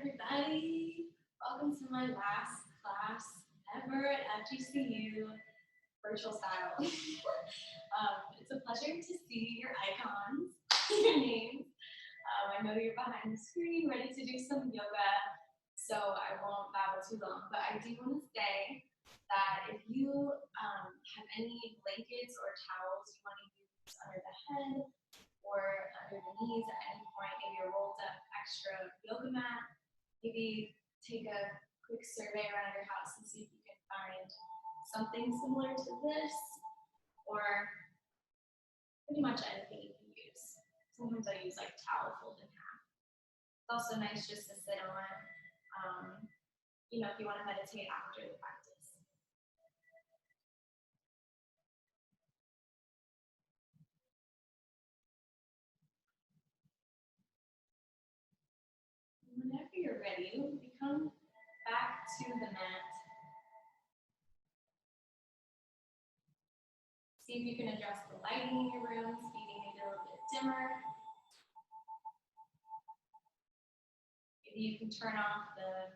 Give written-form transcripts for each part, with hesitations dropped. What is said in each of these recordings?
everybody. Welcome to my last class ever at FGCU, virtual style. It's a pleasure to see your icons, your names. I know you're behind the screen, ready to do some yoga, so I won't babble too long, but I do want to say that if you have any blankets or towels you want to use under the head or under the knees at any point, maybe a rolled up extra yoga mat, maybe take a quick survey around your house and see if you can find something similar to this, or pretty much anything you can use. Sometimes I use like towel folded in half. It's also nice just to sit on, if you want to meditate after the practice. Whenever you're ready, we come back to the mat. See if you can adjust the lighting in your room, speeding it a little bit dimmer. Maybe you can turn off the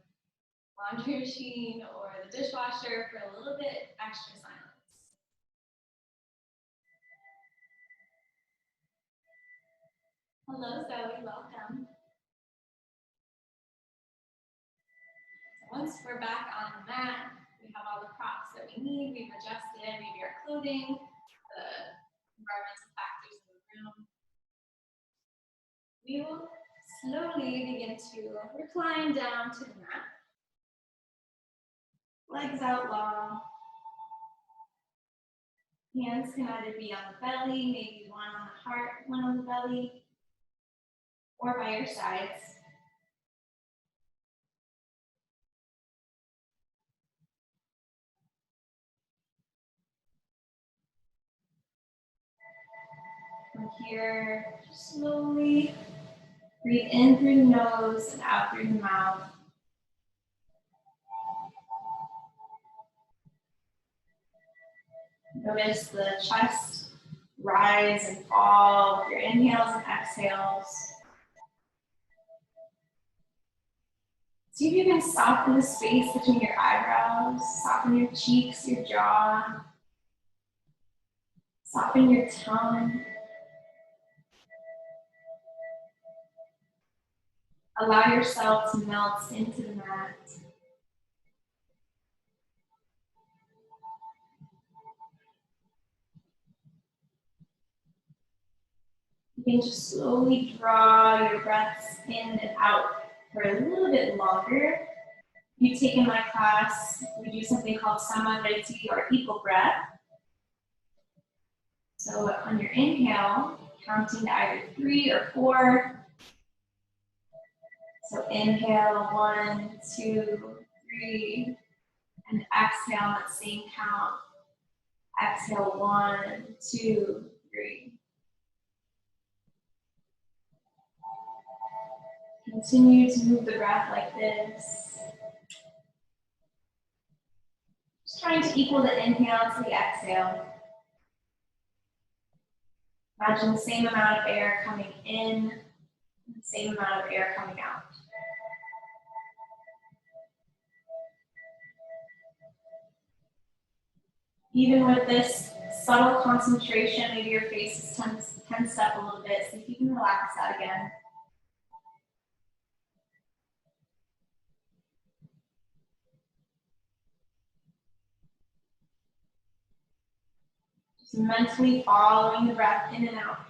laundry machine or the dishwasher for a little bit extra silence. Hello, Zoe, welcome. So once we're back on the mat, we have all the props that we need. We've adjusted maybe our clothing, the environmental factors in the room. We will slowly begin to recline down to the mat. Legs out long. Hands can either be on the belly, maybe one on the heart, one on the belly, or by your sides. From here, slowly breathe in through the nose and out through the mouth. Notice the chest rise and fall with your inhales and exhales. See if you can soften the space between your eyebrows, soften your cheeks, your jaw, soften your tongue. Allow yourself to melt into the mat. You can just slowly draw your breaths in and out for a little bit longer. If you've taken my class, we do something called Samadhi or equal breath. So on your inhale, counting to either 3 or 4. So inhale, 1, 2, 3, and exhale that same count. Exhale, 1, 2, 3. Continue to move the breath like this. Just trying to equal the inhale to the exhale. Imagine the same amount of air coming in, and the same amount of air coming out. Even with this subtle concentration, maybe your face is tensed up a little bit, so if you can relax that again. Just mentally following the breath in and out.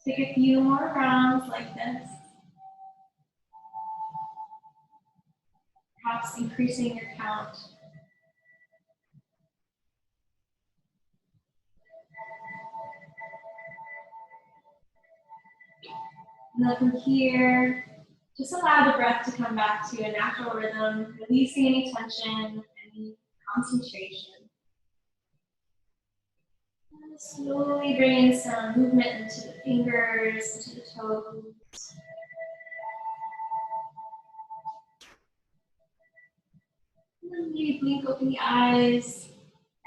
Take a few more rounds like this. Perhaps increasing your count. And then from here, just allow the breath to come back to a natural rhythm, releasing any tension, any concentration. And slowly bringing some movement into the fingers, into the toes. And then maybe blink open the eyes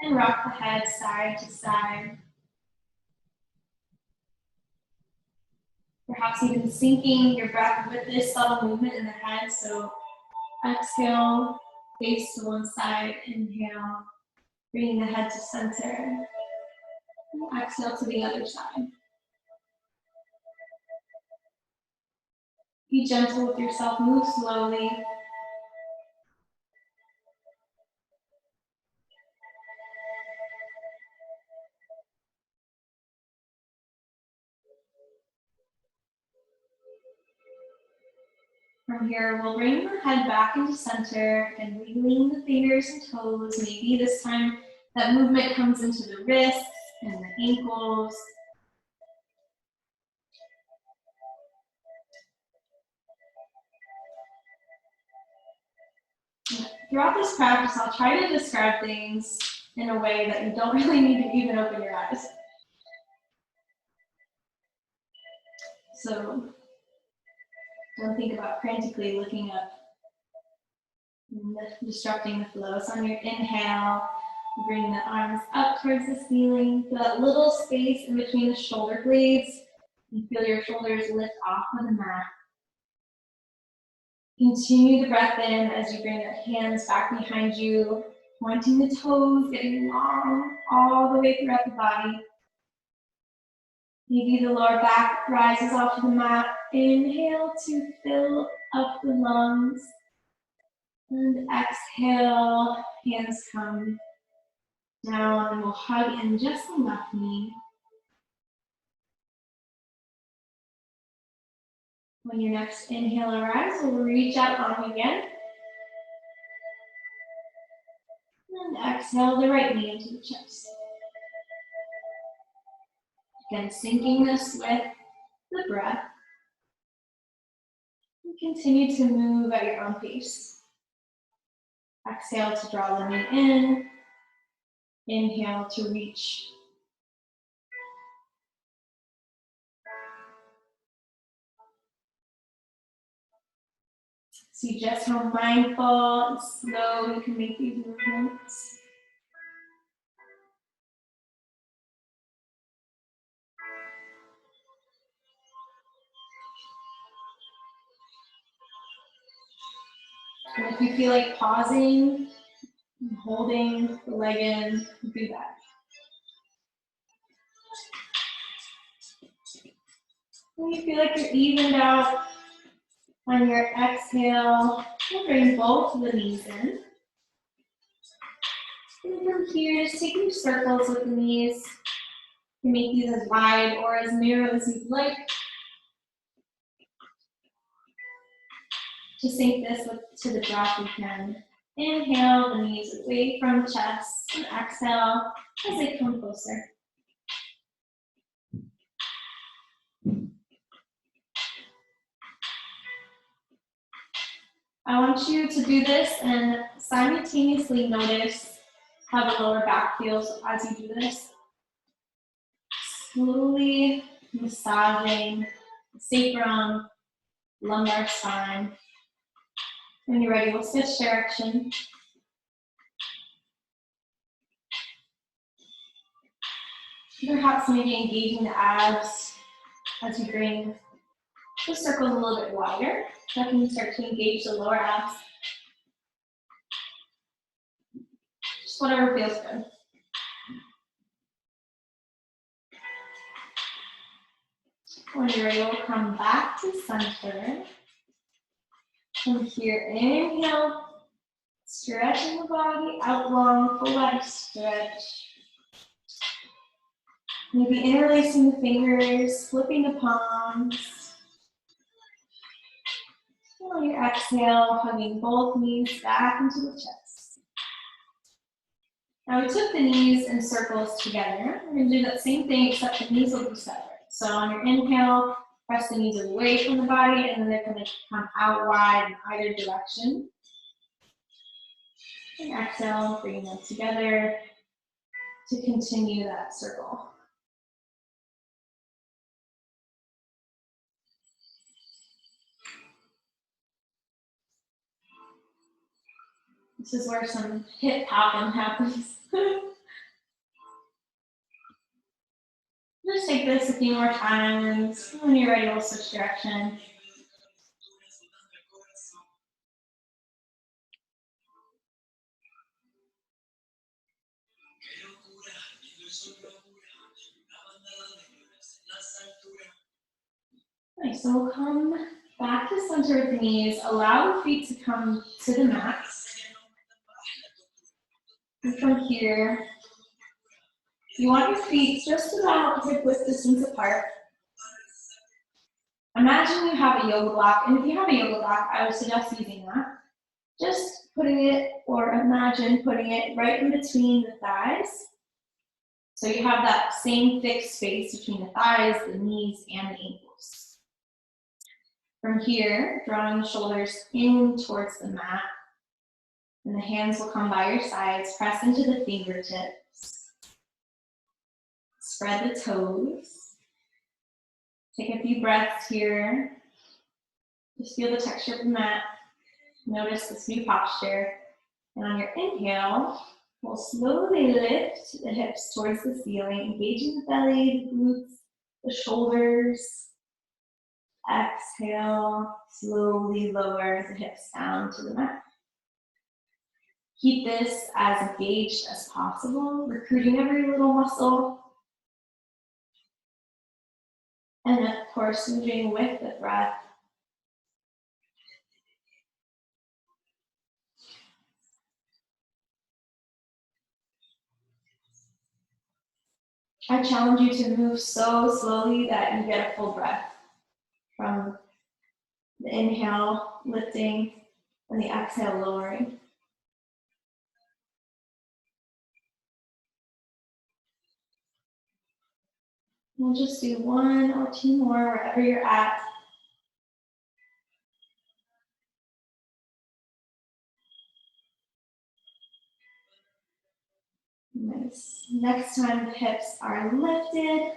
and rock the head side to side. Perhaps even syncing your breath with this subtle movement in the head. So exhale, face to one side, inhale, bringing the head to center. And exhale to the other side. Be gentle with yourself, move slowly. From here, we'll bring the head back into center and wiggling the fingers and toes. Maybe this time that movement comes into the wrists and the ankles. Throughout this practice, I'll try to describe things in a way that you don't really need to even open your eyes. So don't think about frantically looking up and disrupting the flow. So on your inhale, bring the arms up towards the ceiling. Feel that little space in between the shoulder blades. And feel your shoulders lift off of the mat. Continue the breath in as you bring your hands back behind you, pointing the toes, getting long all the way throughout the body. Maybe the lower back rises off of the mat. Inhale to fill up the lungs. And exhale, hands come down, and we'll hug in just the left knee. When your next inhale arrives, we'll reach out arm again. And exhale the right knee into the chest. Again, syncing this with the breath. And continue to move at your own pace. Exhale to draw the knee in. Inhale to reach. See just how mindful and slow you can make these movements. And if you feel like pausing and holding the leg in, do that. When you feel like you're evened out on your exhale, you'll bring both of the knees in. And from here, just taking circles with the knees. You can make these as wide or as narrow as you'd like. To sync this to the breath, you can inhale the knees away from the chest and exhale as they come closer. I want you to do this and simultaneously notice how the lower back feels as you do this. Slowly massaging the sacrum, lumbar spine. When you're ready, we'll switch direction. Perhaps maybe engaging the abs as you bring the circles a little bit wider. That can start to engage the lower abs. Just whatever feels good. When you're ready, we'll come back to center. From here, inhale, stretching the body out long, full body stretch. Maybe interlacing the fingers, flipping the palms. And on your exhale, hugging both knees back into the chest. Now we took the knees in circles together. We're going to do that same thing, except the knees will be separate. So on your inhale, press the knees away from the body, and then they're going to come out wide in either direction. And exhale, bring them together to continue that circle. This is where some hip hopping happens. Just take this a few more times. When you're ready, we'll switch direction. Nice, so we'll come back to center with the knees. Allow the feet to come to the mat. And from here, you want your feet just about hip width distance apart. Imagine you have a yoga block, and if you have a yoga block, I would suggest using that. Just putting it, or imagine putting it right in between the thighs. So you have that same thick space between the thighs, the knees, and the ankles. From here, drawing the shoulders in towards the mat, and the hands will come by your sides, press into the fingertips. Spread the toes. Take a few breaths here. Just feel the texture of the mat. Notice this new posture. And on your inhale, we'll slowly lift the hips towards the ceiling, engaging the belly, the glutes, the shoulders. Exhale, slowly lower the hips down to the mat. Keep this as engaged as possible, recruiting every little muscle. And of course, moving with the breath. I challenge you to move so slowly that you get a full breath from the inhale, lifting, and the exhale, lowering. We'll just do one or two more wherever you're at. Nice. Next time the hips are lifted,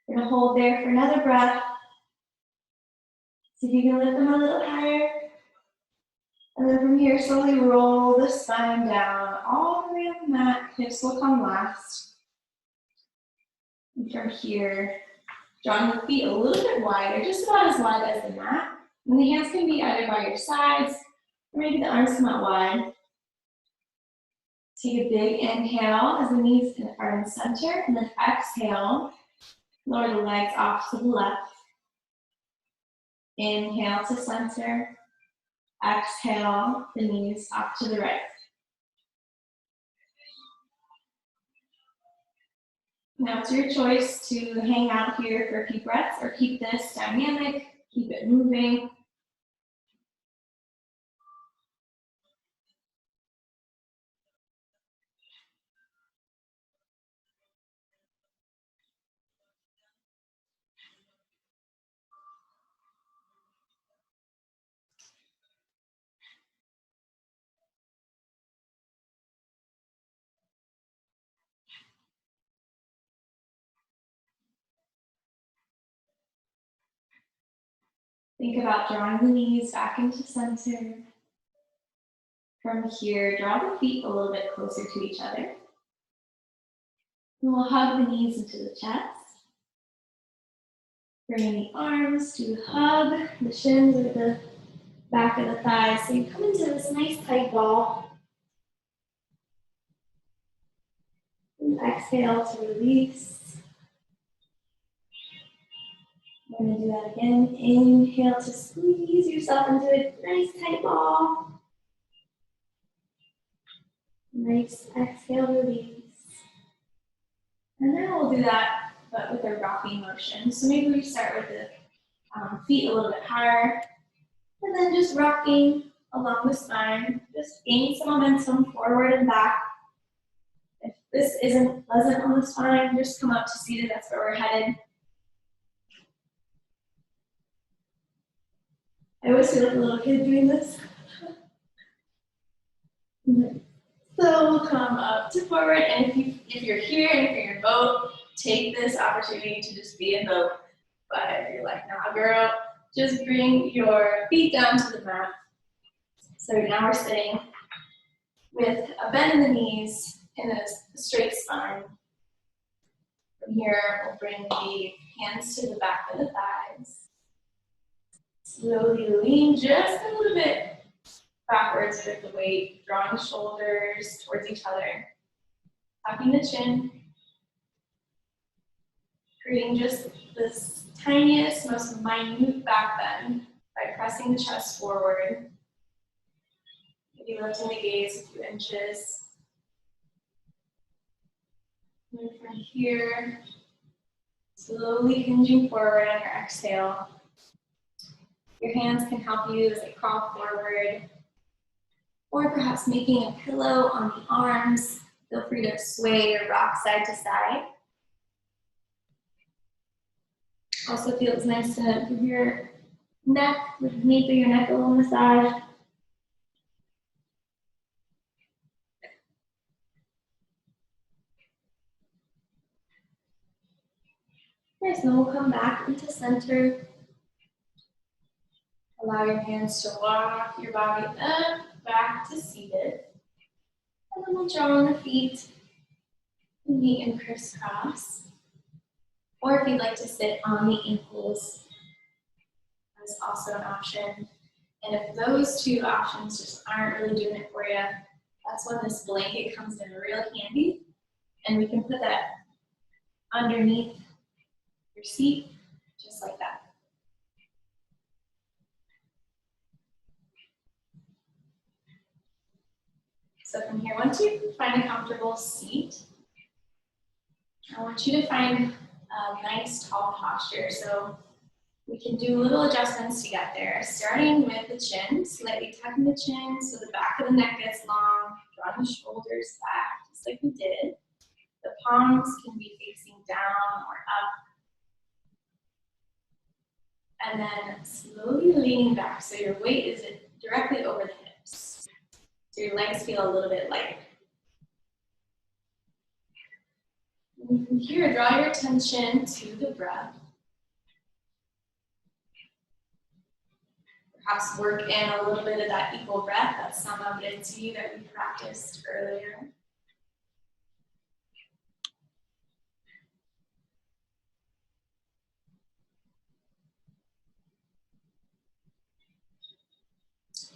we're gonna hold there for another breath. See if you can lift them a little higher. And then from here, slowly roll the spine down all the way on the mat. Hips will come last. And from here, drawing the feet a little bit wider, just about as wide as the mat. And the hands can be either by your sides, or maybe the arms come out wide. Take a big inhale as the knees are in center, and then exhale, lower the legs off to the left. Inhale to center. Exhale, the knees off to the right. Now it's your choice to hang out here for a few breaths or keep this dynamic, keep it moving. Think about drawing the knees back into center. From here, draw the feet a little bit closer to each other. And we'll hug the knees into the chest. Bring in the arms to hug the shins or the back of the thighs. So you come into this nice tight ball. And exhale to release. We're going to do that again. Inhale to squeeze yourself into a nice tight ball. Nice exhale, release. And then we'll do that, but with a rocking motion. So maybe we start with the feet a little bit higher, and then just rocking along the spine. Just gain some momentum forward and back. If this isn't pleasant on the spine, just come up to seated. That's where we're headed. I always feel like a little kid doing this. So we'll come up to forward, and if you're here and if you're in boat, take this opportunity to just be in boat. But if you're like, nah, girl, just bring your feet down to the mat. So now we're sitting. with a bend in the knees and a straight spine. From here, we'll bring the hands to the back of the thighs. Slowly lean just a little bit backwards with the weight, drawing shoulders towards each other. Tucking the chin. Creating just this tiniest, most minute back bend by pressing the chest forward. Maybe lifting the gaze a few inches. And from here, slowly hinging forward on your exhale. Your hands can help you as they crawl forward, or perhaps making a pillow on the arms. Feel free to sway or rock side to side. Also feels nice to give your neck, the nape of your neck a little massage. Nice, then we'll come back into center. Allow your hands to walk your body up, back to seated. And then we'll draw on the feet, meet and crisscross. Or if you'd like to sit on the ankles, that's also an option. And if those two options just aren't really doing it for you, that's when this blanket comes in real handy. And we can put that underneath your seat, just like that. So from here, once you find a comfortable seat, I want you to find a nice tall posture. So we can do little adjustments to get there, starting with the chin, slightly tucking the chin so the back of the neck gets long, drawing the shoulders back, just like we did. The palms can be facing down or up. And then slowly leaning back so your weight is directly over the hips. So your legs feel a little bit lighter. And from here, draw your attention to the breath. Perhaps work in a little bit of that equal breath, that Samavritti that we practiced earlier.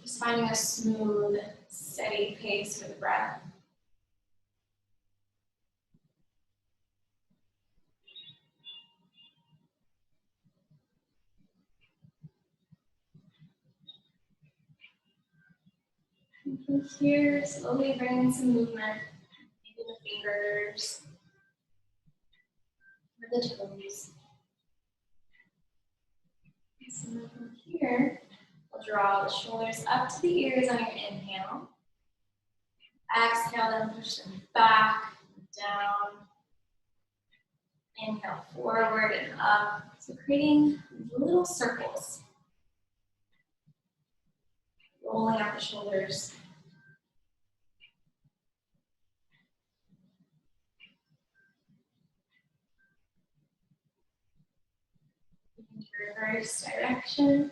Just finding a smooth, steady pace for the breath. And from here, slowly bring in some movement, maybe the fingers, or the toes. So from here, we'll draw the shoulders up to the ears on your inhale. Exhale, then push them back, down. Inhale, forward and up. So creating little circles. Rolling out the shoulders. Into reverse direction.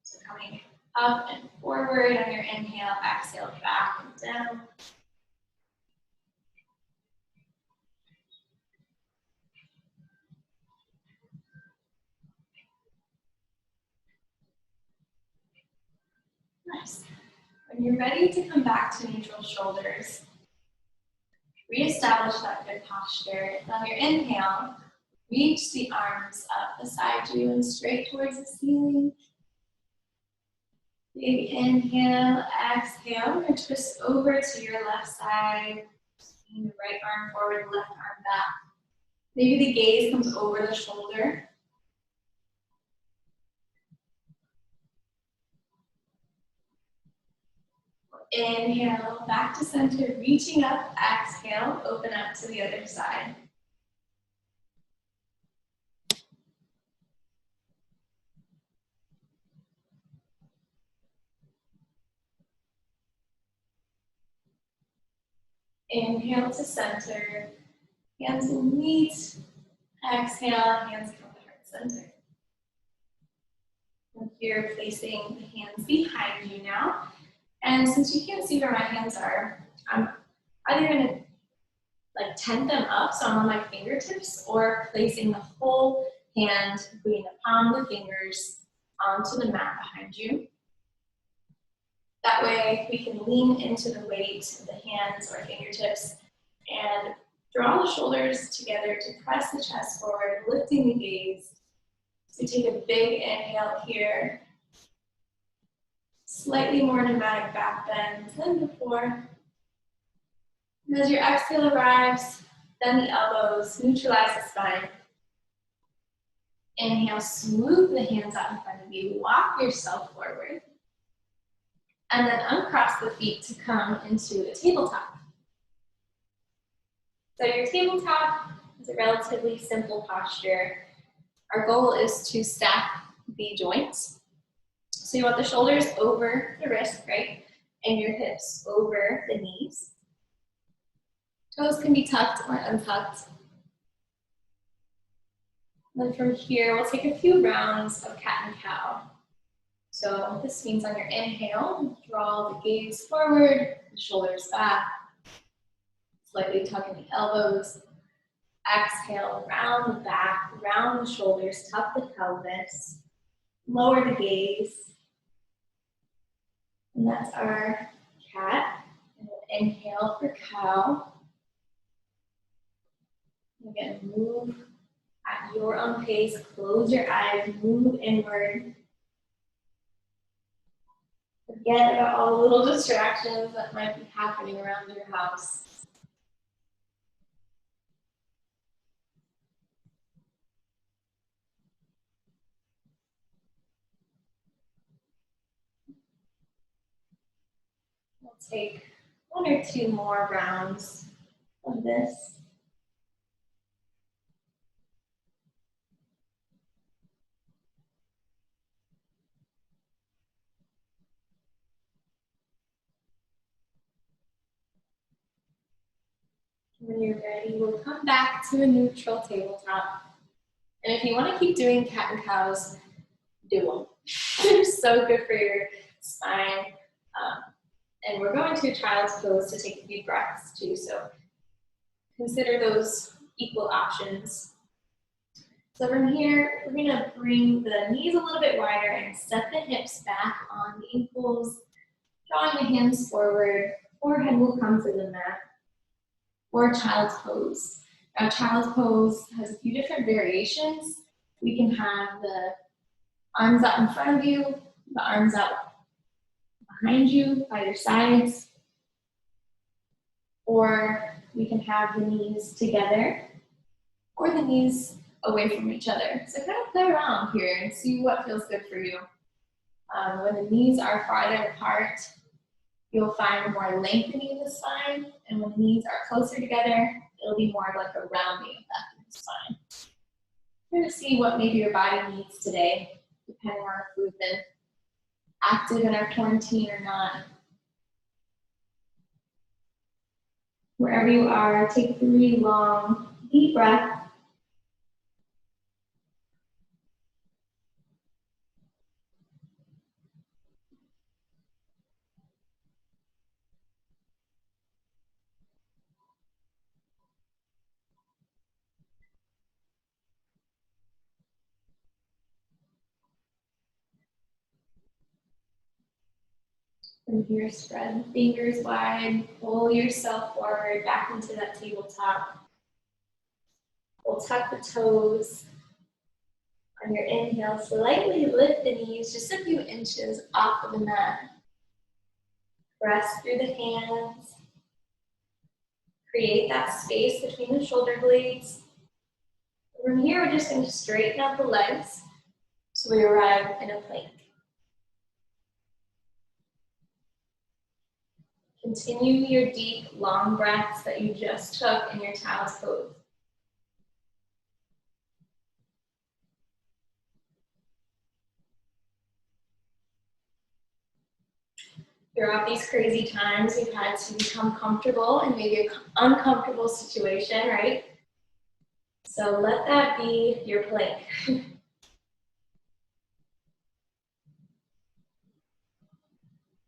So coming up and forward on your inhale, exhale, back and down. Nice. When you're ready to come back to neutral shoulders, reestablish that good posture. On your inhale, reach the arms up beside you and straight towards the ceiling. Big inhale, exhale. We're going to twist over to your left side. Bring the right arm forward, left arm back. Maybe the gaze comes over the shoulder. Inhale, back to center, reaching up, exhale, open up to the other side. Inhale to center, hands will meet, exhale, hands come to heart center. From here, placing the hands behind you now. And since you can't see where my hands are, I'm either gonna like tent them up so I'm on my fingertips, or placing the whole hand between the palm of the fingers onto the mat behind you. That way we can lean into the weight of the hands or fingertips and draw the shoulders together to press the chest forward, lifting the gaze. So take a big inhale here. Slightly more dramatic back bend than before. And as your exhale arrives, bend the elbows, neutralize the spine. Inhale, smooth the hands out in front of you, walk yourself forward. And then uncross the feet to come into a tabletop. So your tabletop is a relatively simple posture. Our goal is to stack the joints. So you want the shoulders over the wrist, right? And your hips over the knees. Toes can be tucked or untucked. And then from here, we'll take a few rounds of cat and cow. So this means on your inhale, draw the gaze forward, the shoulders back, slightly tucking the elbows. Exhale, round the back, round the shoulders, tuck the pelvis, lower the gaze. And that's our cat. And we'll inhale for cow. Again, move at your own pace, close your eyes, move inward. Forget about all the little distractions that might be happening around your house. We'll take one or two more rounds of this. When you're ready, we'll come back to a neutral tabletop. And if you want to keep doing cat and cows, do them. They're so good for your spine. And we're going to a child's pose to take a few breaths too, so consider those equal options. So from here, we're going to bring the knees a little bit wider and set the hips back on the ankles, drawing the hands forward. Forehead will come to the mat. Or child's pose. Now, child's pose has a few different variations. We can have the arms out in front of you, the arms out behind you, by your sides. Or we can have the knees together, or the knees away from each other. So kind of play around here and see what feels good for you. When the knees are farther apart, you'll find more lengthening of the spine, and when the knees are closer together, it'll be more like a rounding effect of the spine. We're going to see what maybe your body needs today, depending on if we've been active in our quarantine or not. Wherever you are, take 3 long, deep breaths. From here, spread the fingers wide, pull yourself forward back into that tabletop. We'll tuck the toes. On your inhale, slightly lift the knees just a few inches off of the mat. Press through the hands. Create that space between the shoulder blades. From here, we're just going to straighten out the legs so we arrive in a plank. Continue your deep, long breaths that you just took in your child's pose. Throughout these crazy times, we've had to become comfortable in maybe an uncomfortable situation, right? So let that be your plank.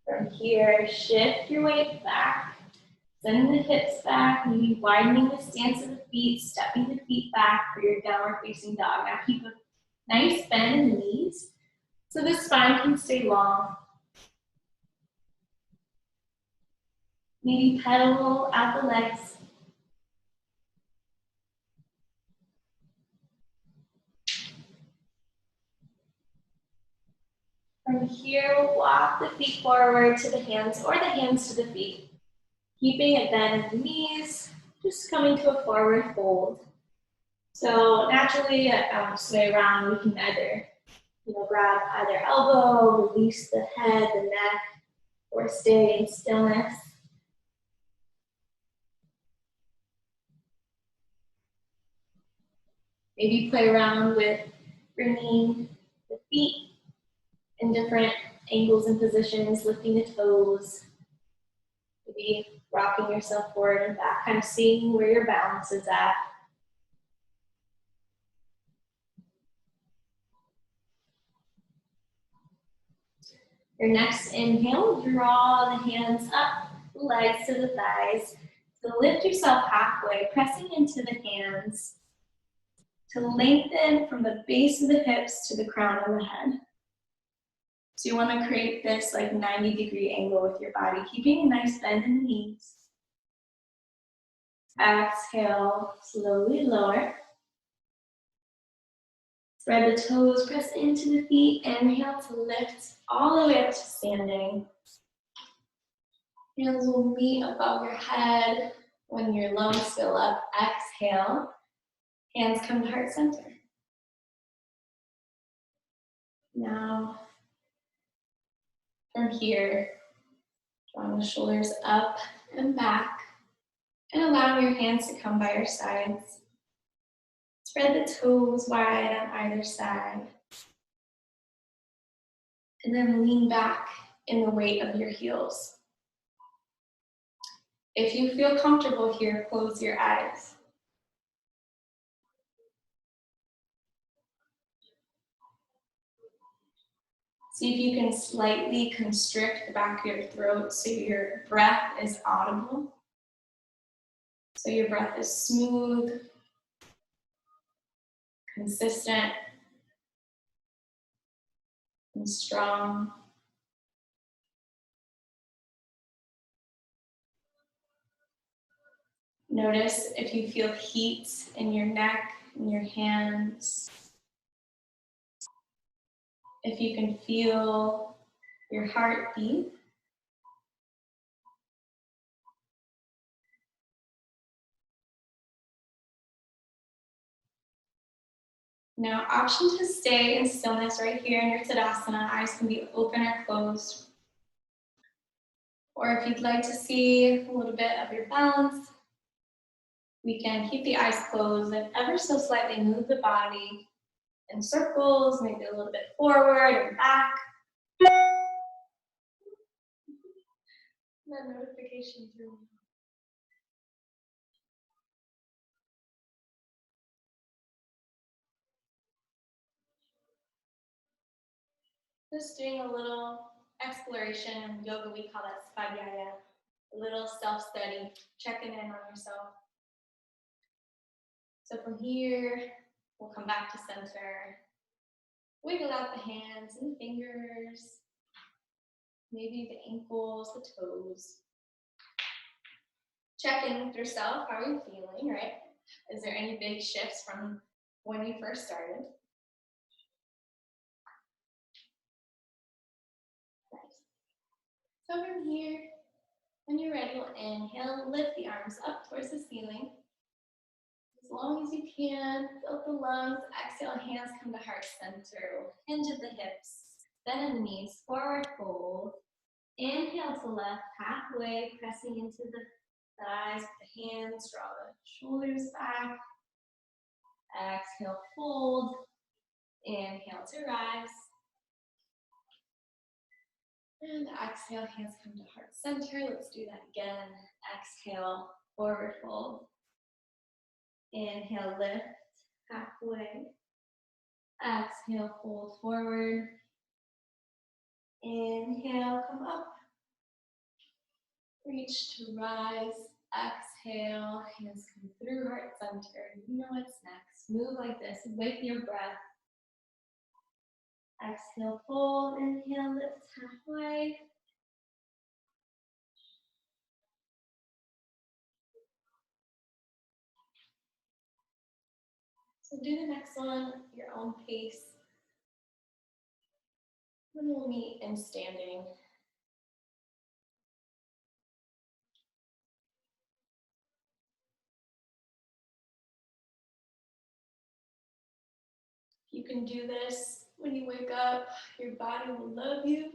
From here, shift your weight back, send the hips back, maybe widening the stance of the feet, stepping the feet back for your downward facing dog. Now keep a nice bend in the knees so the spine can stay long. Maybe pedal out the legs. From here, we'll walk the feet forward to the hands or the hands to the feet. Keeping it bend in the knees, just coming to a forward fold. So naturally, sway around, we can either grab either elbow, release the head, the neck, or stay in stillness. Maybe play around with bringing the feet in different angles and positions, lifting the toes, maybe rocking yourself forward and back, kind of seeing where your balance is at. Your next inhale, draw the hands up, the legs to the thighs. So lift yourself halfway, pressing into the hands to lengthen from the base of the hips to the crown of the head. So you want to create this like 90-degree angle with your body, keeping a nice bend in the knees. Exhale, slowly lower. Spread the toes, press into the feet. Inhale to lift all the way up to standing. Hands will meet above your head when your lungs fill up. Exhale, hands come to heart center. Now, from here, drawing the shoulders up and back, and allowing your hands to come by your sides. Spread the toes wide on either side. And then lean back in the weight of your heels. If you feel comfortable here, close your eyes. See if you can slightly constrict the back of your throat so your breath is audible. So your breath is smooth, consistent, and strong. Notice if you feel heat in your neck, in your hands. If you can feel your heartbeat. Now, option to stay in stillness right here in your Tadasana. Eyes can be open or closed. Or if you'd like to see a little bit of your balance, we can keep the eyes closed and ever so slightly move the body in circles, maybe a little bit forward and back. That notification through. Just doing a little exploration. In yoga, we call that svadhyaya. A little self-study, checking in on yourself. So from here, we'll come back to center. Wiggle out the hands and fingers. Maybe the ankles, the toes. Check in with yourself. How are you feeling, right? Is there any big shifts from when you first started? Nice. So from here, when you're ready, we'll inhale, lift the arms up towards the ceiling. As long as you can, fill the lungs. Exhale, hands come to heart center. We'll hinge at the hips, bend in the knees, forward fold. Inhale to left, halfway, pressing into the thighs with the hands, draw the shoulders back. Exhale, fold. Inhale to rise. And exhale, hands come to heart center. Let's do that again. Exhale, forward fold. Inhale, lift, halfway. Exhale, fold forward. Inhale, come up. Reach to rise. Exhale, hands come through heart center. You know what's next. Move like this with your breath. Exhale, fold. Inhale, lift halfway. So do the next one at your own pace. Then we'll meet in standing. You can do this when you wake up. Your body will love you.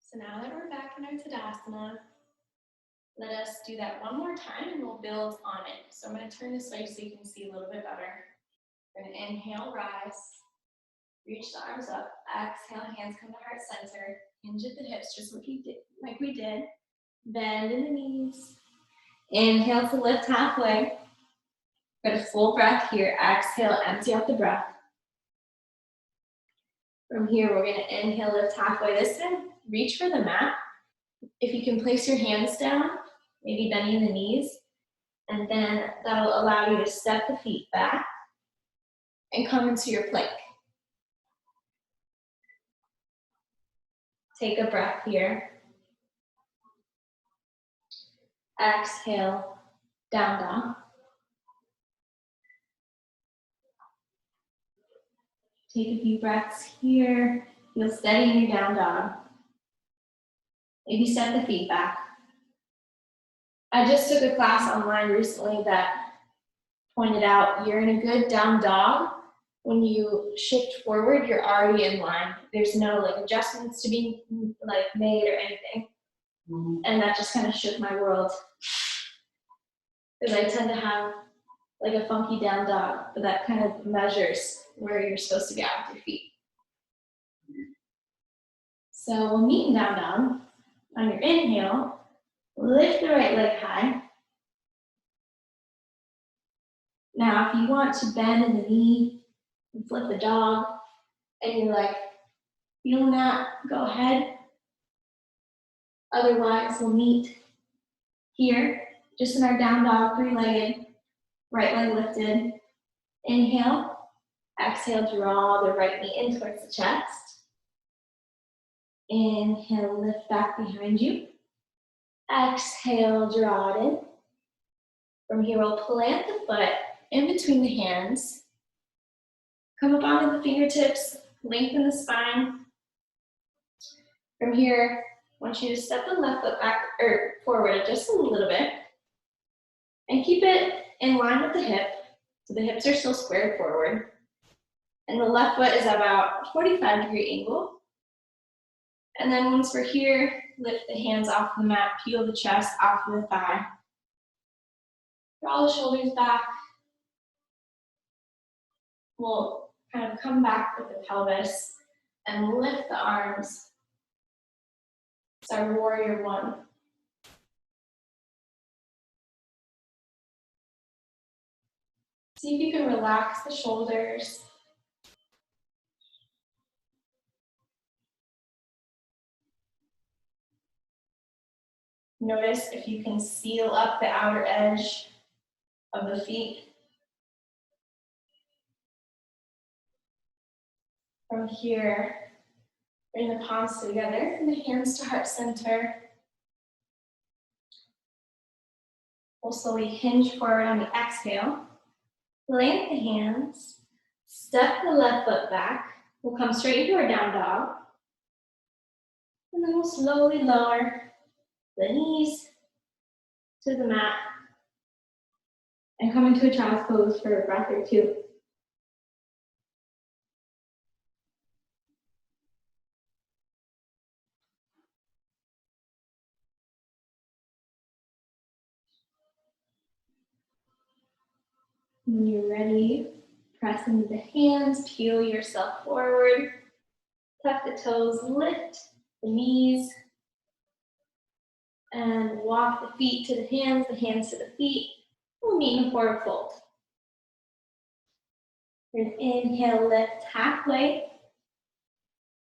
So now that we're back in our Tadasana, let us do that one more time and we'll build on it. So I'm going to turn this way so you can see a little bit better. We're going to inhale, rise. Reach the arms up. Exhale, hands come to heart center. Hinge at the hips, just like we did. Bend in the knees. Inhale to lift halfway. Get a full breath here. Exhale, empty out the breath. From here, we're going to inhale, lift halfway. This time, reach for the mat. If you can place your hands down, maybe bending the knees, and then that'll allow you to step the feet back and come into your plank. Take a breath here. Exhale, down dog. Take a few breaths here. Feel steady in your down dog. Maybe step the feet back. I just took a class online recently that pointed out you're in a good down dog. When you shift forward, you're already in line. There's no adjustments to be made or anything. And that just kind of shook my world. Because I tend to have a funky down dog, but that kind of measures where you're supposed to be at with your feet. So we'll meet in down dog. On your inhale, lift the right leg high. Now, if you want to bend in the knee and flip the dog, and you're feeling that, go ahead. Otherwise, we'll meet here, just in our down dog, three-legged, right leg lifted. Inhale, exhale, draw the right knee in towards the chest. Inhale, lift back behind you. Exhale, draw it in. From here, we'll plant the foot in between the hands. Come up onto the fingertips, lengthen the spine. From here, I want you to step the left foot back or forward just a little bit. And keep it in line with the hip. So the hips are still squared forward. And the left foot is about a 45-degree angle. And then once we're here, lift the hands off the mat, peel the chest off of the thigh. Draw the shoulders back. We'll kind of come back with the pelvis and lift the arms. It's our warrior one. See if you can relax the shoulders. Notice if you can seal up the outer edge of the feet. From here, bring the palms together and the hands to heart center. We'll slowly hinge forward on the exhale. Plant the hands, step the left foot back. We'll come straight into our down dog. And then we'll slowly lower the knees to the mat and come into a child's pose for a breath or two. When you're ready, press into the hands, peel yourself forward, tuck the toes, lift the knees, and walk the feet to the hands to the feet. We'll meet in a forward fold. Then inhale, lift halfway.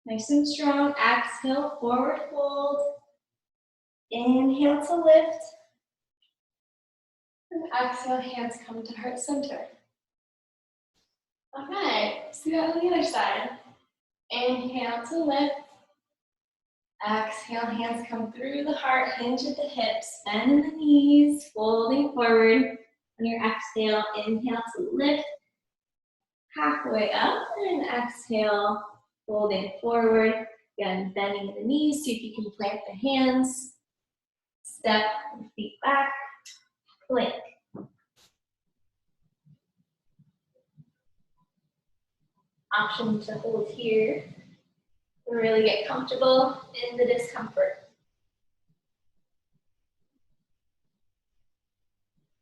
Nice and strong. Exhale, forward fold. Inhale to lift. And exhale, hands come to heart center. All right, let's do that on the other side. Inhale to lift. Exhale, hands come through the heart, hinge at the hips, bend the knees, folding forward. On your exhale, inhale to lift. Halfway up, and exhale, folding forward. Again, bending the knees, see if you can plant the hands. Step the feet back, plank. Option to hold here and really get comfortable in the discomfort.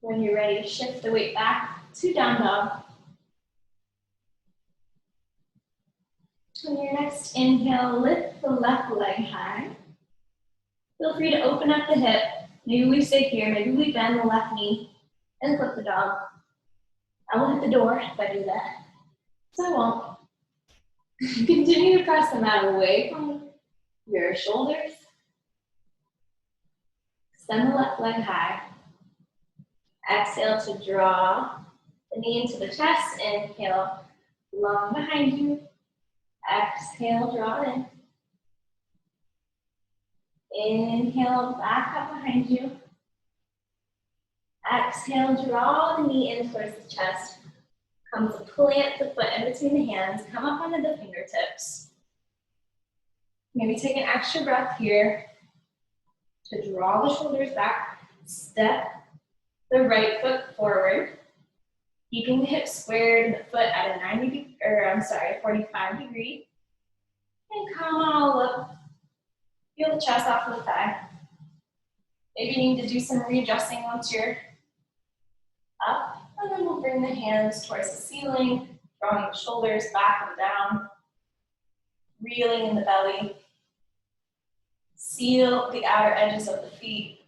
When you're ready, shift the weight back to down dog. On your next inhale, lift the left leg high. Feel free to open up the hip. Maybe we stay here, maybe we bend the left knee and flip the dog. I will hit the door if I do that, so I won't. Continue to press the mat away from your shoulders. Extend the left leg high. Exhale to draw the knee into the chest. Inhale, long behind you. Exhale, draw in. Inhale, back up behind you. Exhale, draw the knee in towards the chest. Come to plant the foot in between the hands. Come up onto the fingertips. Maybe take an extra breath here to draw the shoulders back. Step the right foot forward, keeping the hips squared and the foot at a 45 degree. And come all up. Feel the chest off of the thigh. Maybe you need to do some readjusting once you're up. And then we'll bring the hands towards the ceiling, drawing the shoulders back and down, reeling in the belly. Seal the outer edges of the feet.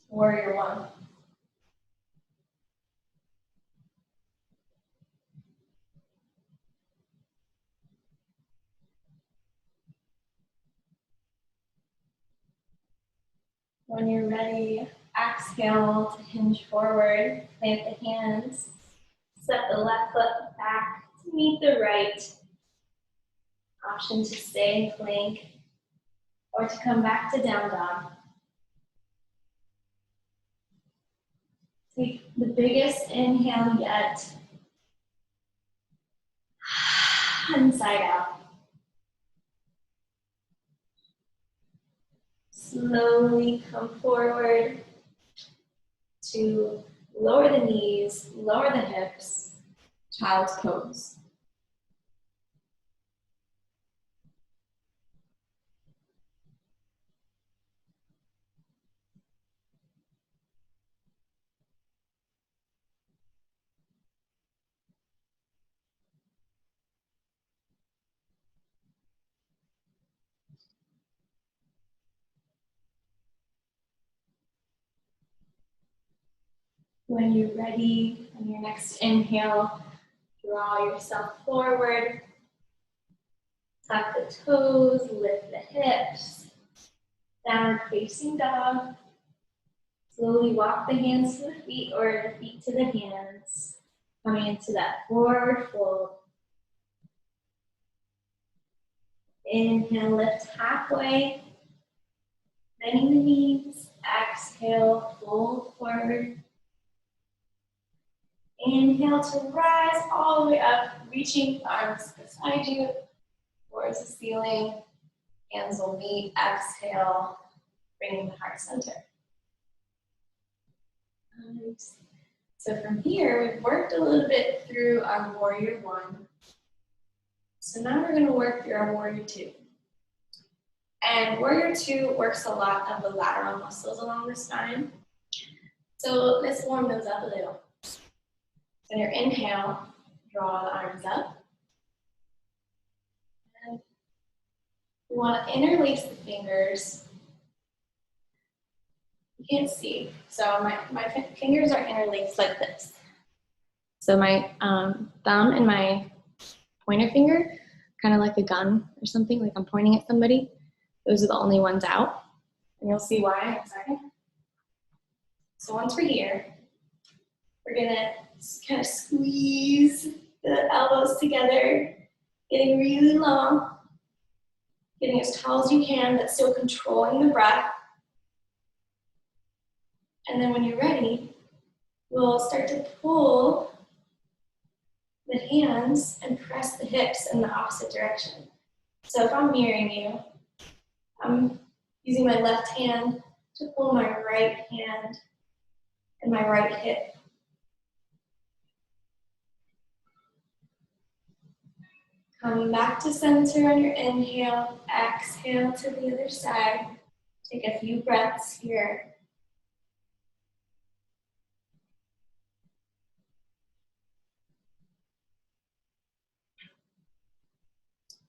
Warrior one. When you're ready, exhale to hinge forward, plant the hands, step the left foot back to meet the right. Option to stay in plank or to come back to down dog. Take the biggest inhale yet. Inside out. Slowly come forward to lower the knees, lower the hips, child's pose. When you're ready, on your next inhale, draw yourself forward. Tuck the toes, lift the hips. Downward facing dog. Slowly walk the hands to the feet or the feet to the hands. Coming into that forward fold. Inhale, lift halfway. Bending the knees. Exhale, fold forward. Inhale to rise all the way up, reaching arms beside you towards the ceiling. Hands will meet. Exhale, bringing the heart center. So from here, we've worked a little bit through our warrior one. So now we're going to work through our warrior two. And warrior two works a lot of the lateral muscles along the spine. So let's warm those up a little. So your inhale, draw the arms up. And we want to interlace the fingers. You can't see, so my fingers are interlaced like this. So my thumb and my pointer finger, kind of like a gun or something, like I'm pointing at somebody. Those are the only ones out. And you'll see why in a second. So once we're here, we're gonna kind of squeeze the elbows together, getting really long, getting as tall as you can, but still controlling the breath. And then when you're ready, we'll start to pull the hands and press the hips in the opposite direction. So if I'm mirroring you, I'm using my left hand to pull my right hand and my right hip. Come back to center on your inhale, exhale to the other side. Take a few breaths here.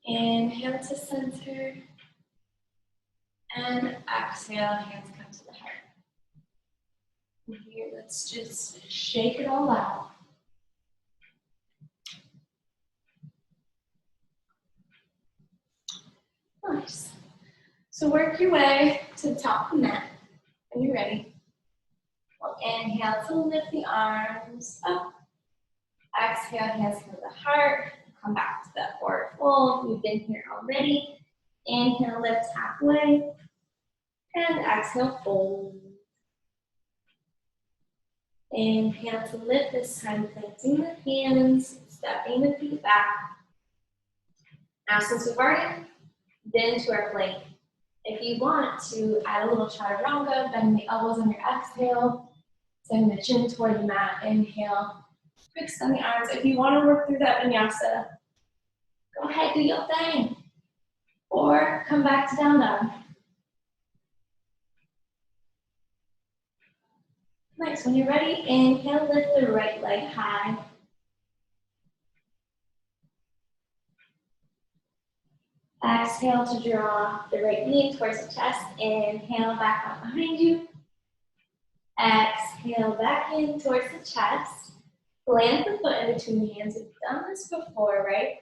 Inhale to center, and exhale, hands come to the heart. And here, let's just shake it all out. Nice. So work your way to the top of the mat. When you're ready, we'll inhale to lift the arms up. Exhale, hands come to the heart. Come back to that forward fold. We've been here already. Inhale, lift halfway. And exhale, fold. Inhale to lift, this time planting the hands, stepping the feet back. Now, since we've already been to our plank, if you want to add a little chaturanga, bend the elbows on your exhale, send the chin toward the mat, inhale, extend the arms. If you want to work through that vinyasa, go ahead, do your thing. Or come back to down dog. Nice, when you're ready, inhale, lift the right leg high. Exhale to draw the right knee towards the chest. Inhale, back out behind you. Exhale, back in towards the chest. Plant the foot in between the hands. We've done this before, right?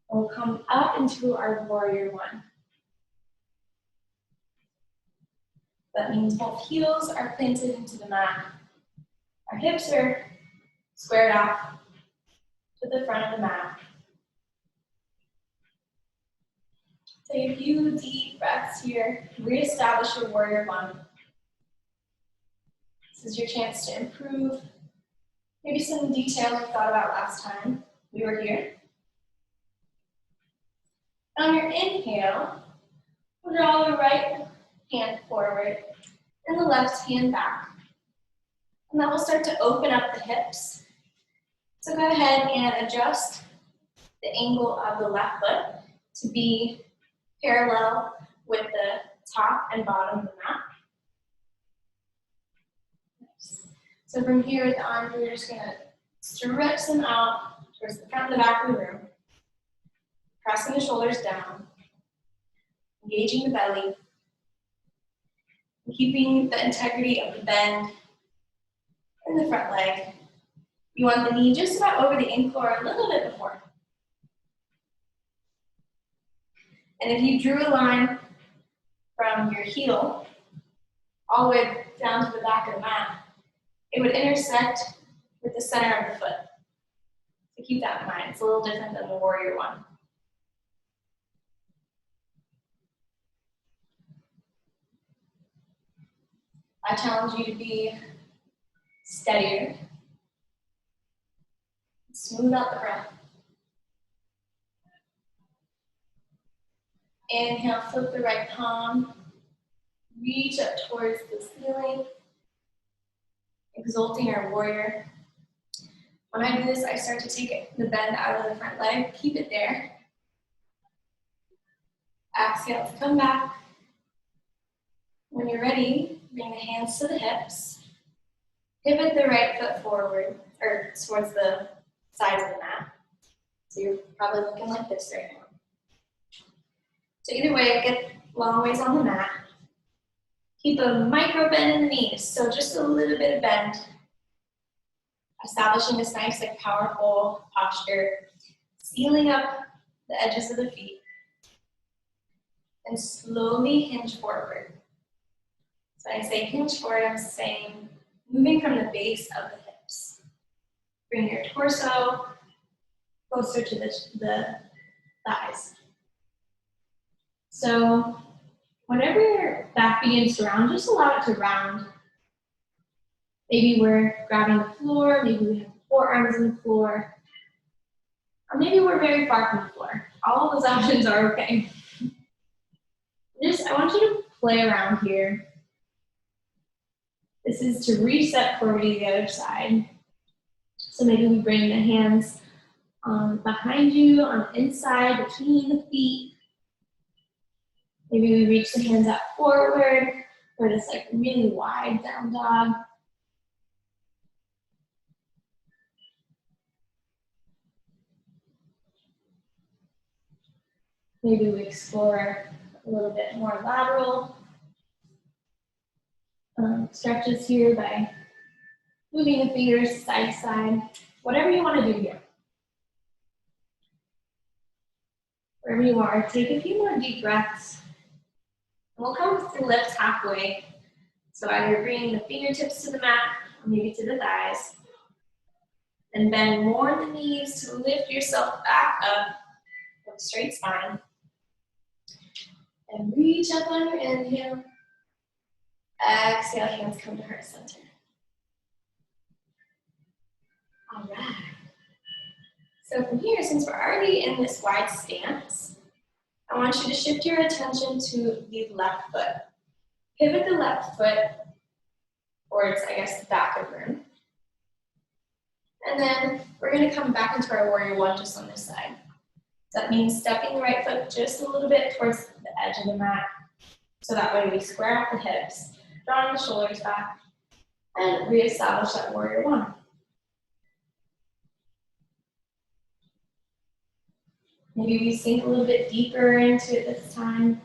We'll come up into our warrior one. That means both heels are planted into the mat. Our hips are squared off to the front of the mat. Take a few deep breaths here. Reestablish your warrior one. This is your chance to improve maybe some detail we thought about last time we were here. On your inhale, we'll draw the right hand forward and the left hand back. And that will start to open up the hips. So go ahead and adjust the angle of the left foot to be parallel with the top and bottom of the mat. Nice. So from here with the arms, we're just going to stretch them out towards the front and the back of the room. Pressing the shoulders down, engaging the belly, and keeping the integrity of the bend in the front leg. You want the knee just about over the ankle or a little bit before. And if you drew a line from your heel all the way down to the back of the mat, it would intersect with the center of the foot. So keep that in mind. It's a little different than the warrior one. I challenge you to be steadier. Smooth out the breath. Inhale, flip the right palm. Reach up towards the ceiling. Exalting our warrior. When I do this, I start to take the bend out of the front leg. Keep it there. Exhale to come back. When you're ready, bring the hands to the hips. Pivot the right foot forward, or towards the sides of the mat. So you're probably looking like this right now. So either way, get long ways on the mat. Keep a micro bend in the knees, so just a little bit of bend. Establishing this nice, powerful posture. sealing up the edges of the feet. And slowly hinge forward. So when I say hinge forward, I'm saying moving from the base of the hips. Bring your torso closer to the thighs. So whenever your back begins to round, just allow it to round. Maybe we're grabbing the floor, maybe we have the forearms on the floor, or maybe we're very far from the floor. All of those options are okay. I want you to play around here. This is to reset forward to the other side. So maybe we bring the hands behind you, on the inside, between the feet. Maybe we reach the hands out forward for this like really wide down dog. Maybe we explore a little bit more lateral stretches here by moving the fingers side to side. Whatever you want to do here. Wherever you are, take a few more deep breaths. And we'll come to lift halfway. So either bringing the fingertips to the mat, or maybe to the thighs. And bend more in the knees to lift yourself back up with a straight spine. And reach up on your inhale. Exhale, hands come to heart center. All right. So from here, since we're already in this wide stance, I want you to shift your attention to the left foot. Pivot the left foot towards, I guess, the back of the room. And then we're going to come back into our warrior one just on this side. So that means stepping the right foot just a little bit towards the edge of the mat. So that way we square out the hips, drawing the shoulders back, and reestablish that warrior one. Maybe we sink a little bit deeper into it this time.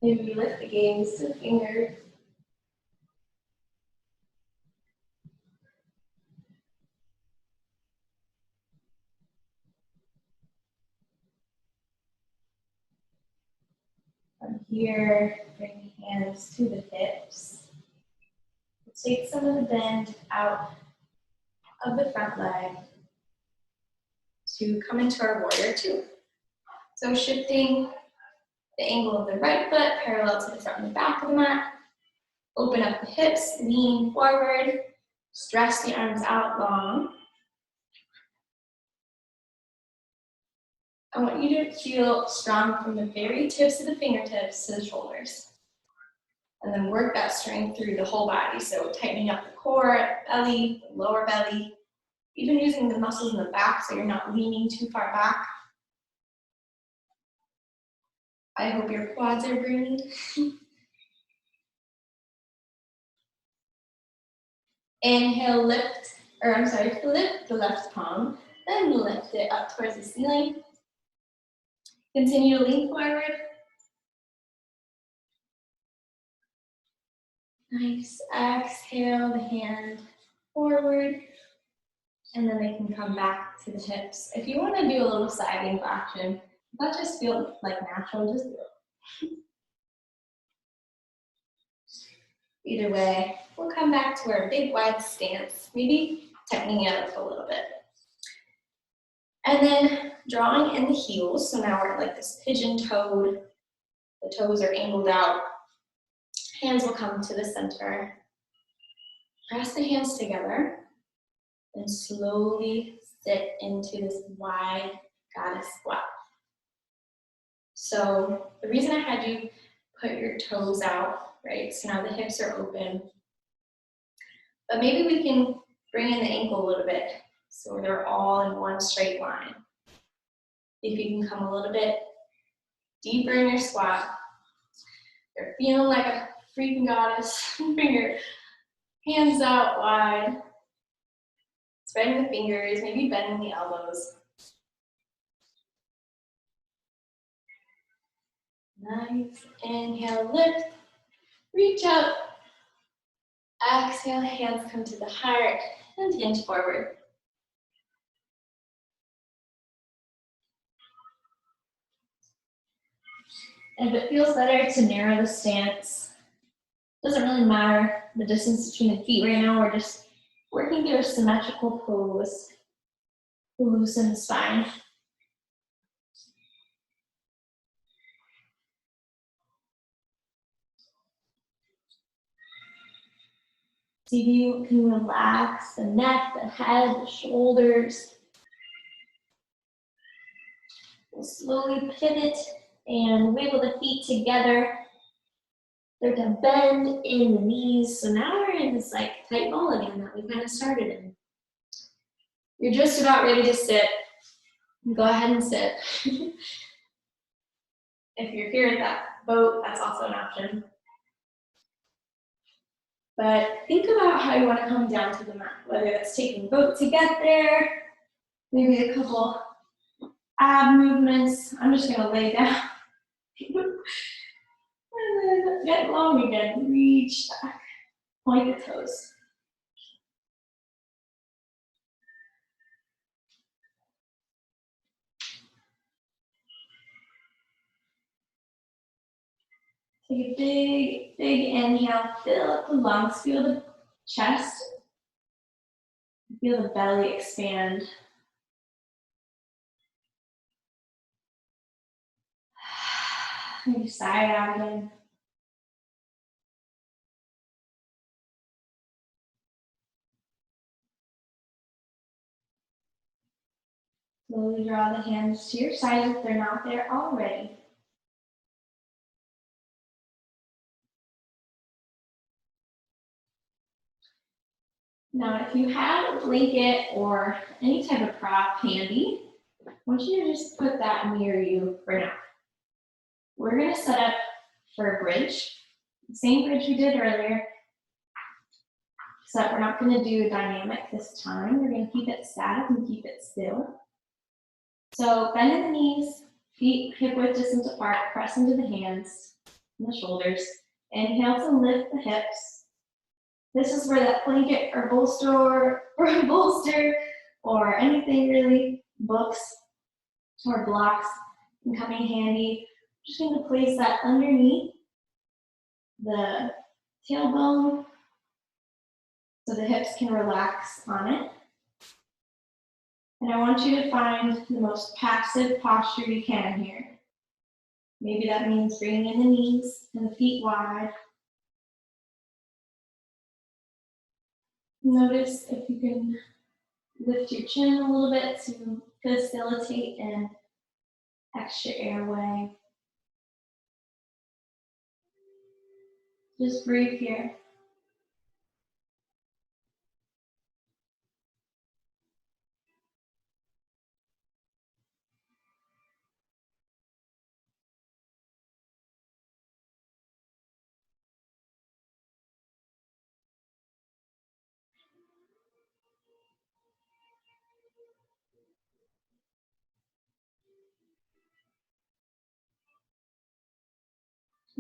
Maybe we lift the gaze to the fingers. From here, bring the hands to the hips. Take some of the bend out of the front leg to come into our warrior two. So shifting the angle of the right foot parallel to the front and the back of the mat. Open up the hips, lean forward, stretch the arms out long. I want you to feel strong from the very tips of the fingertips to the shoulders. And then work that strength through the whole body. So tightening up the core, belly, lower belly, even using the muscles in the back so you're not leaning too far back. I hope your quads are burning. Inhale, lift the left palm, then lift it up towards the ceiling. Continue to lean forward. Nice. Exhale the hand forward, and then they can come back to the hips. If you want to do a little side angle action, that just feels like natural, just do it. Either way, we'll come back to our big wide stance, maybe tightening it up a little bit. And then drawing in the heels, so now we're like this pigeon-toed, the toes are angled out. Hands will come to the center. Press the hands together and slowly sit into this wide goddess squat. So the reason I had you put your toes out, right? So now the hips are open. But maybe we can bring in the ankle a little bit so they're all in one straight line. If you can come a little bit deeper in your squat, you're feeling like a freaking goddess. Bring your hands out wide. Spreading the fingers, maybe bending the elbows. Nice. Inhale, lift. Reach up. Exhale, hands come to the heart and hinge forward. And if it feels better to narrow the stance, doesn't really matter the distance between the feet right now. We're just working through a symmetrical pose to loosen the spine. See if you can relax the neck, the head, the shoulders. We'll slowly pivot and wiggle the feet together. They're to bend in the knees. So now we're in this like tight ball again that we kind of started in. You're just about ready to sit. Go ahead and sit. If you're here at that boat, that's also an option. But think about how you want to come down to the mat, whether that's taking a boat to get there, maybe a couple ab movements. I'm just going to lay down. And then get long again. Reach back. Point the toes. Take a big, big inhale. Fill up the lungs. Feel the chest. Feel the belly expand. Maybe sigh it out again. Slowly draw the hands to your side if they're not there already. Now, if you have a blanket or any type of prop handy, I want you to just put that near you for now. We're going to set up for a bridge, the same bridge we did earlier, except we're not going to do a dynamic this time. We're going to keep it static and keep it still. So bend in the knees, feet hip width distance apart, press into the hands and the shoulders. Inhale to lift the hips. This is where that blanket or bolster or anything really, books or blocks can come in handy. Just going to place that underneath the tailbone so the hips can relax on it. And I want you to find the most passive posture you can here. Maybe that means bringing in the knees and the feet wide. Notice if you can lift your chin a little bit to facilitate an extra airway. Just breathe here.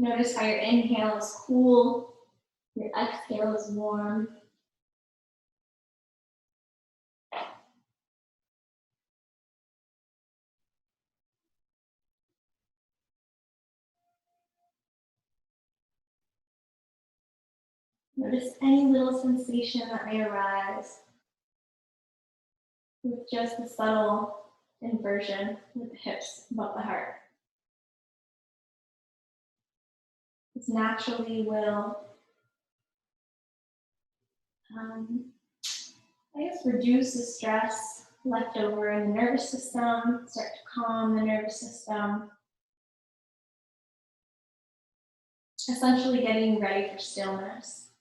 Notice how your inhale is cool, your exhale is warm. Notice any little sensation that may arise with just the subtle inversion with the hips above the heart. This naturally will reduce the stress left over in the nervous system, start to calm the nervous system, essentially getting ready for stillness.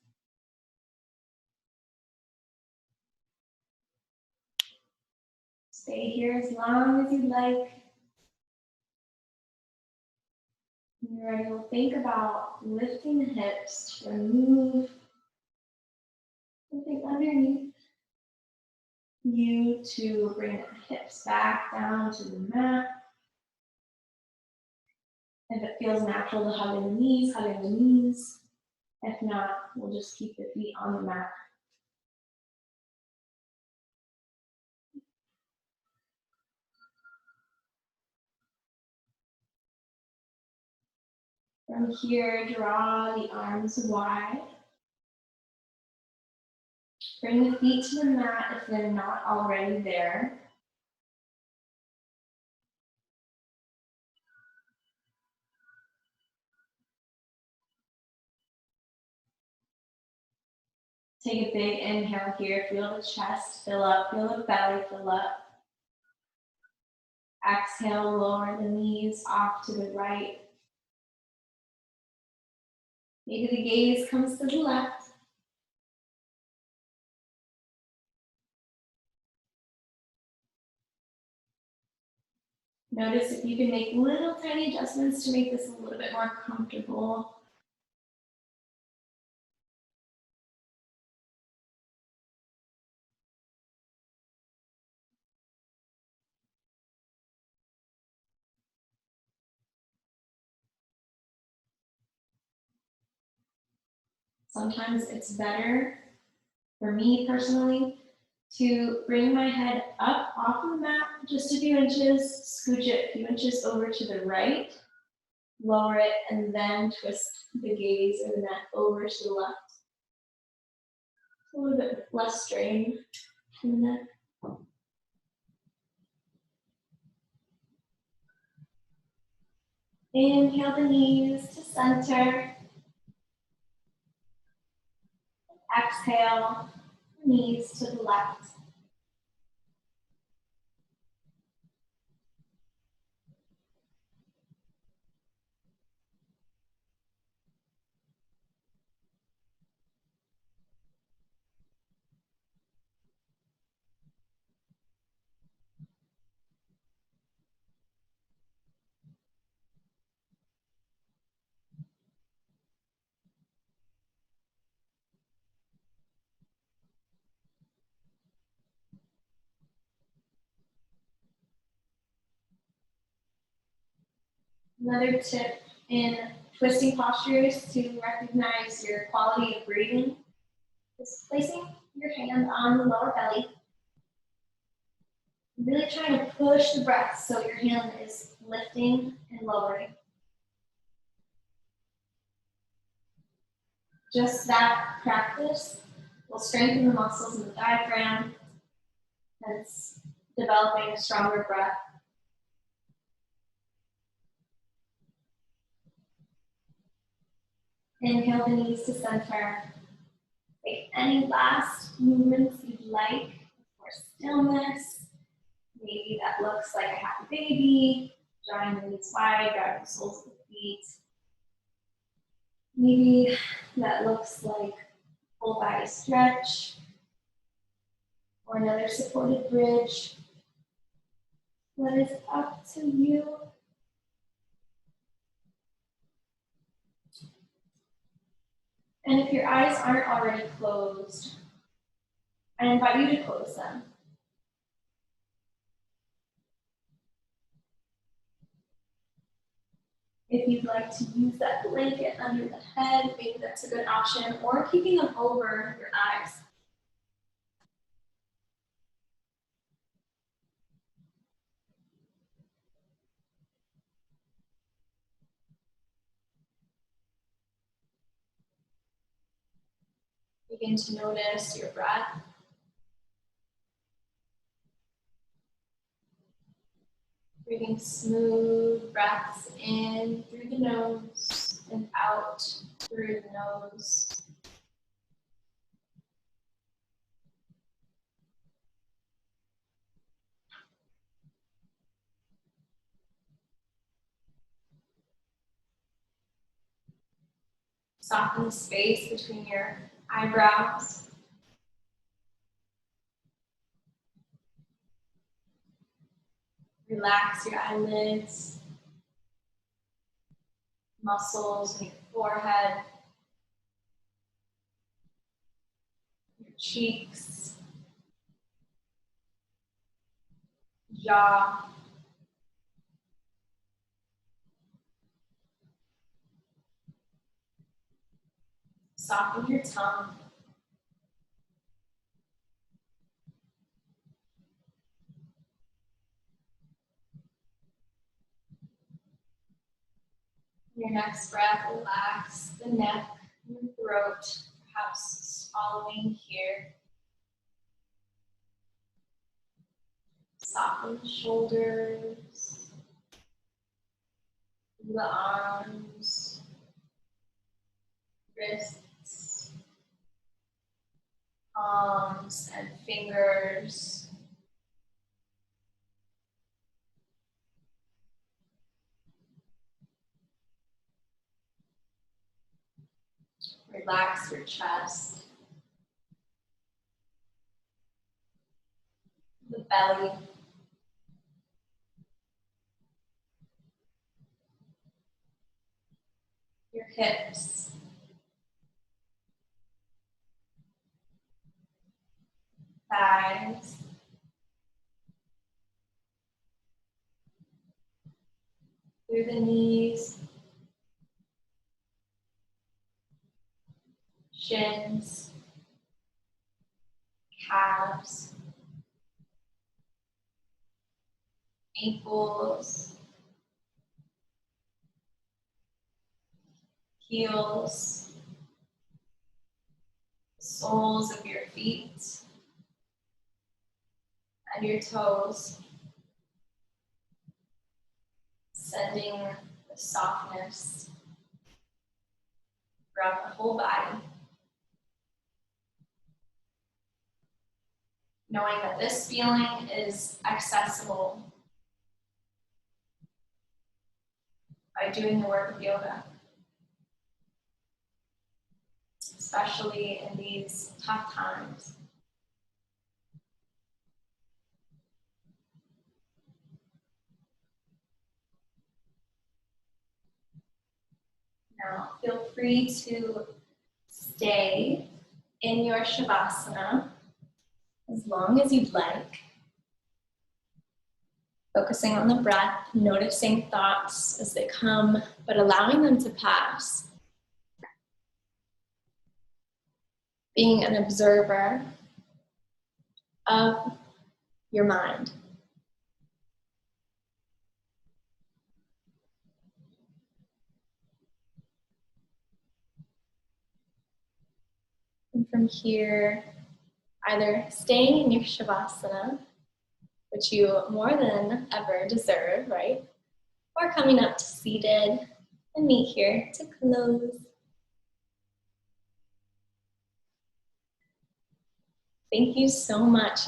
Stay here as long as you'd like. When you're ready, we'll think about lifting the hips to remove something underneath you to bring the hips back down to the mat. If it feels natural to hug in the knees, hug in the knees. If not, we'll just keep the feet on the mat. From here, draw the arms wide. Bring the feet to the mat if they're not already there. Take a big inhale here. Feel the chest fill up, feel the belly fill up. Exhale, lower the knees off to the right. Maybe the gaze comes to the left. Notice if you can make little tiny adjustments to make this a little bit more comfortable. Sometimes it's better, for me personally, to bring my head up off of the mat just a few inches, scooch it a few inches over to the right, lower it, and then twist the gaze or the neck over to the left. A little bit less strain in the neck. Inhale the knees to center. Exhale, knees to the left. Another tip in twisting postures to recognize your quality of breathing is placing your hand on the lower belly. Really trying to push the breath so your hand is lifting and lowering. Just that practice will strengthen the muscles in the diaphragm and it's developing a stronger breath. Inhale the knees to center. Make any last movements you'd like for stillness. Maybe that looks like a happy baby, drawing the knees wide, driving the soles of the feet. Maybe that looks like full body stretch or another supported bridge. That is up to you. And if your eyes aren't already closed, I invite you to close them. If you'd like to use that blanket under the head, maybe that's a good option, or keeping them over your eyes. Begin to notice your breath. Breathing smooth breaths in through the nose and out through the nose. Soften the space between your eyebrows. Relax your eyelids, muscles in your forehead, your cheeks, jaw. Soften your tongue. Your next breath, relax the neck and the throat, perhaps swallowing here. Soften the shoulders, the arms, wrists, palms, and fingers. Relax your chest, the belly, your hips, thighs, through the knees, shins, calves, ankles, heels, soles of your feet, and your toes, sending the softness throughout the whole body. Knowing that this feeling is accessible by doing the work of yoga, especially in these tough times. Now, feel free to stay in your Shavasana as long as you'd like. Focusing on the breath, noticing thoughts as they come, but allowing them to pass. Being an observer of your mind. And from here, either staying in your Shavasana, which you more than ever deserve, right? Or coming up to seated and meet here to close. Thank you so much.